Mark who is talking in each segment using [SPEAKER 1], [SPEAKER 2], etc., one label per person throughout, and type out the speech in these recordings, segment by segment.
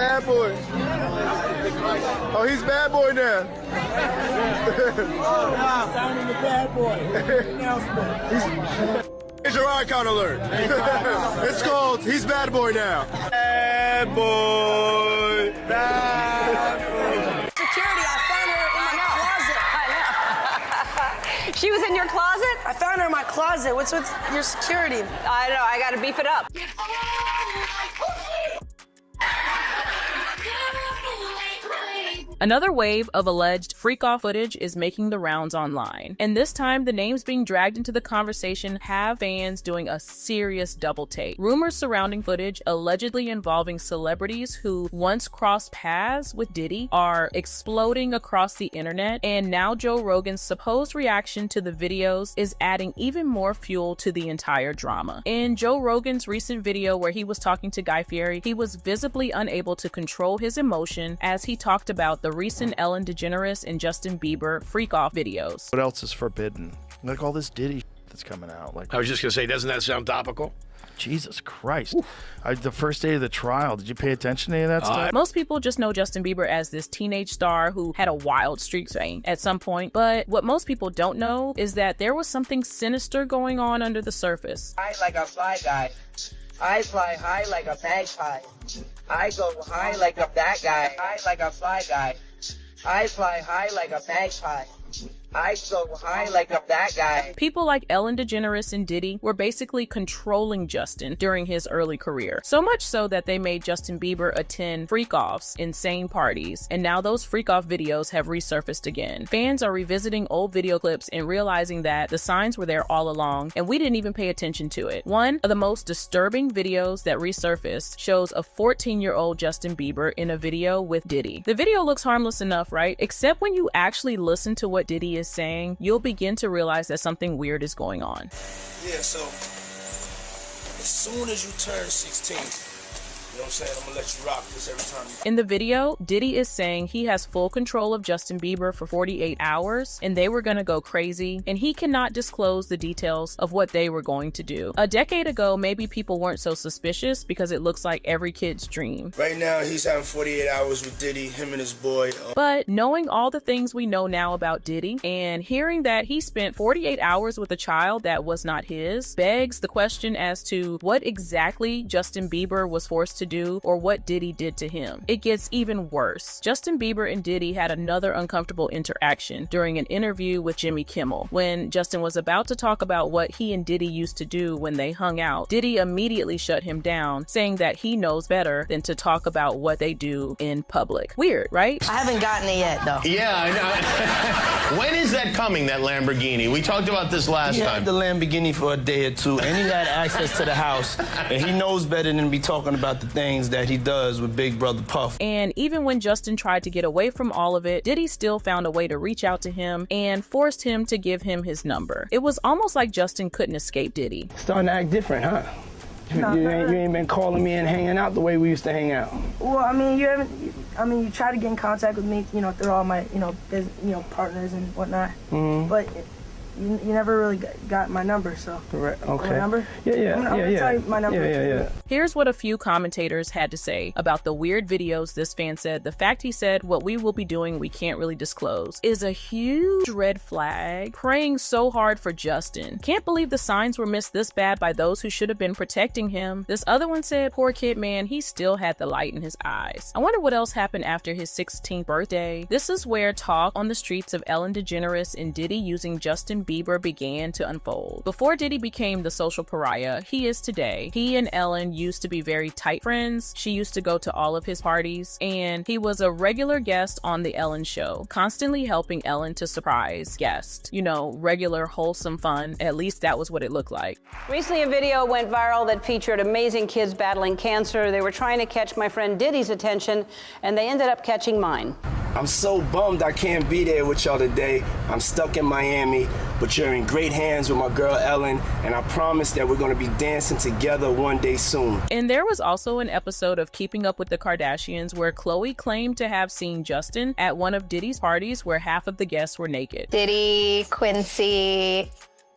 [SPEAKER 1] bad boy. Oh, he's bad boy now.
[SPEAKER 2] Signing the bad boy. Announcement.
[SPEAKER 1] Major icon alert. It's called He's Bad Boy Now. Bad boy. Bad boy.
[SPEAKER 3] Security, I found her in my closet.
[SPEAKER 4] I know. She was in your closet?
[SPEAKER 3] I found her in my closet. What's with your security?
[SPEAKER 4] I know, I gotta beef it up.
[SPEAKER 5] Another wave of alleged freak-off footage is making the rounds online. And this time, the names being dragged into the conversation have fans doing a serious double take. Rumors surrounding footage allegedly involving celebrities who once crossed paths with Diddy are exploding across the internet, and now Joe Rogan's supposed reaction to the videos is adding even more fuel to the entire drama. In Joe Rogan's recent video where he was talking to Guy Fieri, he was visibly unable to control his emotion as he talked about the recent Ellen DeGeneres and Justin Bieber freak-off videos.
[SPEAKER 6] What else is forbidden? Like all this Diddy that's coming out. Like,
[SPEAKER 7] I was just gonna say, doesn't that sound topical?
[SPEAKER 6] Jesus Christ. The first day of the trial, did you pay attention to any of that stuff?
[SPEAKER 5] Most people just know Justin Bieber as this teenage star who had a wild streak fame at some point, but what most people don't know is that there was something sinister going on under the surface.
[SPEAKER 8] I like a fly guy. I fly high like a magpie. I go high like a bat guy. I like a fly guy. I fly high like a magpie. I so high like a bat guy.
[SPEAKER 5] People like Ellen DeGeneres and Diddy were basically controlling Justin during his early career. So much so that they made Justin Bieber attend freak-offs, insane parties, and now those freak-off videos have resurfaced again. Fans are revisiting old video clips and realizing that the signs were there all along, and we didn't even pay attention to it. One of the most disturbing videos that resurfaced shows a 14-year-old Justin Bieber in a video with Diddy. The video looks harmless enough, right? Except when you actually listen to what Diddy is saying, you'll begin to realize that something weird is going on.
[SPEAKER 9] Yeah, so as soon as you turn 16, you know what I'm saying, I'm gonna let you rock this every time.
[SPEAKER 5] In the video, Diddy is saying he has full control of Justin Bieber for 48 hours and they were gonna go crazy, and he cannot disclose the details of what they were going to do. A decade ago, maybe people weren't so suspicious because it looks like every kid's dream.
[SPEAKER 9] Right now, he's having 48 hours with Diddy, him and his boy.
[SPEAKER 5] But knowing all the things we know now about Diddy and hearing that he spent 48 hours with a child that was not his begs the question as to what exactly Justin Bieber was forced to do or what Diddy did to him. It gets even worse. Justin Bieber and Diddy had another uncomfortable interaction during an interview with Jimmy Kimmel. When Justin was about to talk about what he and Diddy used to do when they hung out, Diddy immediately shut him down, saying that he knows better than to talk about what they do in public. Weird, right?
[SPEAKER 3] I haven't gotten it yet, though.
[SPEAKER 10] Yeah, I know. When is that coming, that Lamborghini? We talked about this last time.
[SPEAKER 11] He had the Lamborghini for a day or two, and he had access to the house, and he knows better than to be talking about the things that he does with Big Brother Puff.
[SPEAKER 5] And even when Justin tried to get away from all of it, Diddy still found a way to reach out to him and forced him to give him his number. It was almost like Justin couldn't escape Diddy.
[SPEAKER 2] Starting to act different, huh?
[SPEAKER 3] No,
[SPEAKER 2] you ain't been calling me and hanging out the way we used to hang out.
[SPEAKER 3] Well, I mean, you try to get in contact with me, you know, through all my, partners and whatnot. Mm-hmm. But you never really got my number, so.
[SPEAKER 2] Right, okay.
[SPEAKER 3] My number?
[SPEAKER 2] Yeah.
[SPEAKER 3] I'm gonna tell you my number.
[SPEAKER 2] Yeah.
[SPEAKER 5] Here's what a few commentators had to say about the weird videos. This fan said, "The fact he said what we will be doing we can't really disclose is a huge red flag. Praying so hard for Justin. Can't believe the signs were missed this bad by those who should have been protecting him." This other one said, "Poor kid, man, he still had the light in his eyes." I wonder what else happened after his 16th birthday. This is where talk on the streets of Ellen DeGeneres and Diddy using Justin Bieber began to unfold. Before Diddy became the social pariah he is today, he and Ellen used to be very tight friends. She used to go to all of his parties, and he was a regular guest on the Ellen show, constantly helping Ellen to surprise guests. You know, regular wholesome fun. At least that was what it looked like.
[SPEAKER 4] Recently, a video went viral that featured amazing kids battling cancer. They were trying to catch my friend Diddy's attention, and they ended up catching mine.
[SPEAKER 11] I'm so bummed I can't be there with y'all today. I'm stuck in Miami, but you're in great hands with my girl Ellen, and I promise that we're gonna be dancing together one day soon.
[SPEAKER 5] And there was also an episode of Keeping Up with the Kardashians where Khloe claimed to have seen Justin at one of Diddy's parties where half of the guests were naked.
[SPEAKER 12] Diddy, Quincy,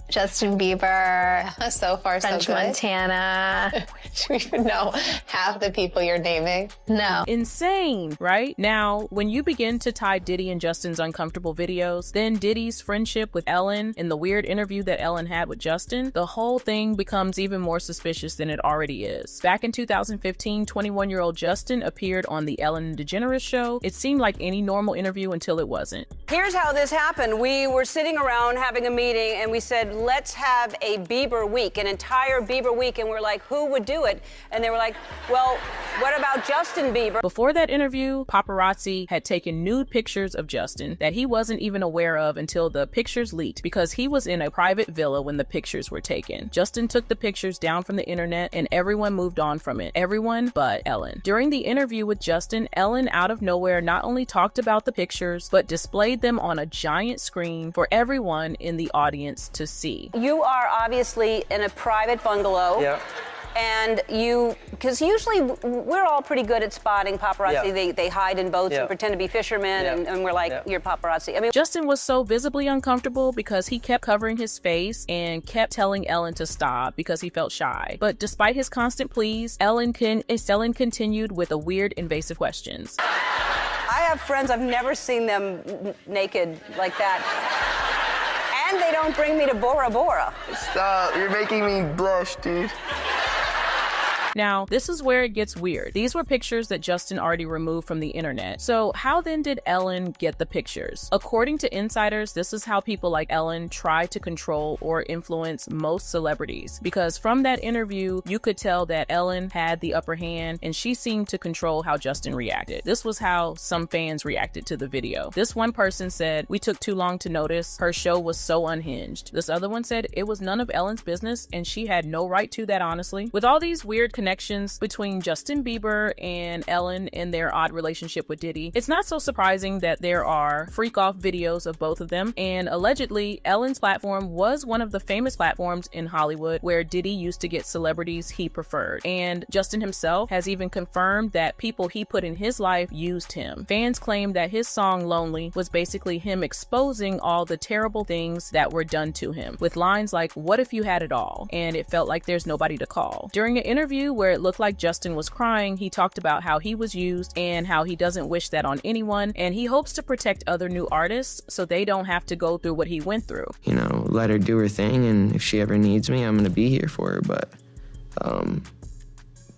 [SPEAKER 12] Justin Bieber.
[SPEAKER 13] So far,
[SPEAKER 12] French
[SPEAKER 13] so good.
[SPEAKER 12] Montana.
[SPEAKER 13] Do you know half the people you're naming?
[SPEAKER 12] No.
[SPEAKER 5] Insane, right? Now, when you begin to tie Diddy and Justin's uncomfortable videos, then Diddy's friendship with Ellen and the weird interview that Ellen had with Justin, the whole thing becomes even more suspicious than it already is. Back in 2015, 21-year-old Justin appeared on the Ellen DeGeneres show. It seemed like any normal interview until it wasn't.
[SPEAKER 4] Here's how this happened. We were sitting around having a meeting and we said, let's have a Bieber week, an entire Bieber week. And we're like, who would do it? And they were like, well, what about Justin Bieber?
[SPEAKER 5] Before that interview, paparazzi had taken nude pictures of Justin that he wasn't even aware of until the pictures leaked, because he was in a private villa when the pictures were taken. Justin took the pictures down from the internet and everyone moved on from it. Everyone but Ellen. During the interview with Justin, Ellen out of nowhere not only talked about the pictures, but displayed them on a giant screen for everyone in the audience to see.
[SPEAKER 4] You are obviously in a private bungalow.
[SPEAKER 8] Yeah.
[SPEAKER 4] And because usually we're all pretty good at spotting paparazzi.
[SPEAKER 8] Yeah.
[SPEAKER 4] They hide in boats
[SPEAKER 8] Yeah.
[SPEAKER 4] and pretend to be fishermen,
[SPEAKER 8] Yeah.
[SPEAKER 4] and we're like,
[SPEAKER 8] Yeah.
[SPEAKER 4] you're paparazzi. I mean,
[SPEAKER 5] Justin was so visibly uncomfortable because he kept covering his face and kept telling Ellen to stop because he felt shy. But despite his constant pleas, Ellen continued with the weird, invasive questions.
[SPEAKER 4] I have friends, I've never seen them naked like that. And they don't bring me to Bora Bora.
[SPEAKER 11] Stop, you're making me blush, dude.
[SPEAKER 5] Now, this is where it gets weird. These were pictures that Justin already removed from the internet. So how then did Ellen get the pictures? According to insiders, this is how people like Ellen try to control or influence most celebrities. Because from that interview, you could tell that Ellen had the upper hand and she seemed to control how Justin reacted. This was how some fans reacted to the video. This one person said, "We took too long to notice. Her show was so unhinged." This other one said, "It was none of Ellen's business and she had no right to that, honestly." With all these weird connections between Justin Bieber and Ellen and their odd relationship with Diddy, it's not so surprising that there are freak-off videos of both of them, and allegedly, Ellen's platform was one of the famous platforms in Hollywood where Diddy used to get celebrities he preferred, and Justin himself has even confirmed that people he put in his life used him. Fans claim that his song Lonely was basically him exposing all the terrible things that were done to him, with lines like, "What if you had it all?" and "It felt like there's nobody to call." During an interview where it looked like Justin was crying, he talked about how he was used and how he doesn't wish that on anyone, and he hopes to protect other new artists so they don't have to go through what he went through.
[SPEAKER 14] You know, let her do her thing, and if she ever needs me, I'm gonna be here for her, but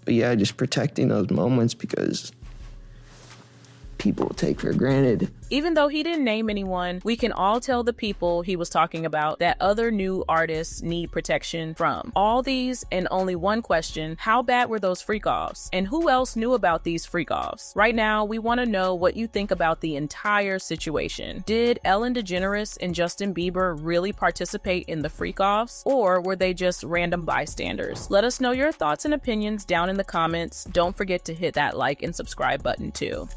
[SPEAKER 14] yeah, just protecting those moments because people take for granted.
[SPEAKER 5] Even though he didn't name anyone, we can all tell the people he was talking about that other new artists need protection from. All these and only one question: how bad were those freak-offs? And who else knew about these freak-offs? Right now, we want to know what you think about the entire situation. Did Ellen DeGeneres and Justin Bieber really participate in the freak-offs, or were they just random bystanders? Let us know your thoughts and opinions down in the comments. Don't forget to hit that like and subscribe button too.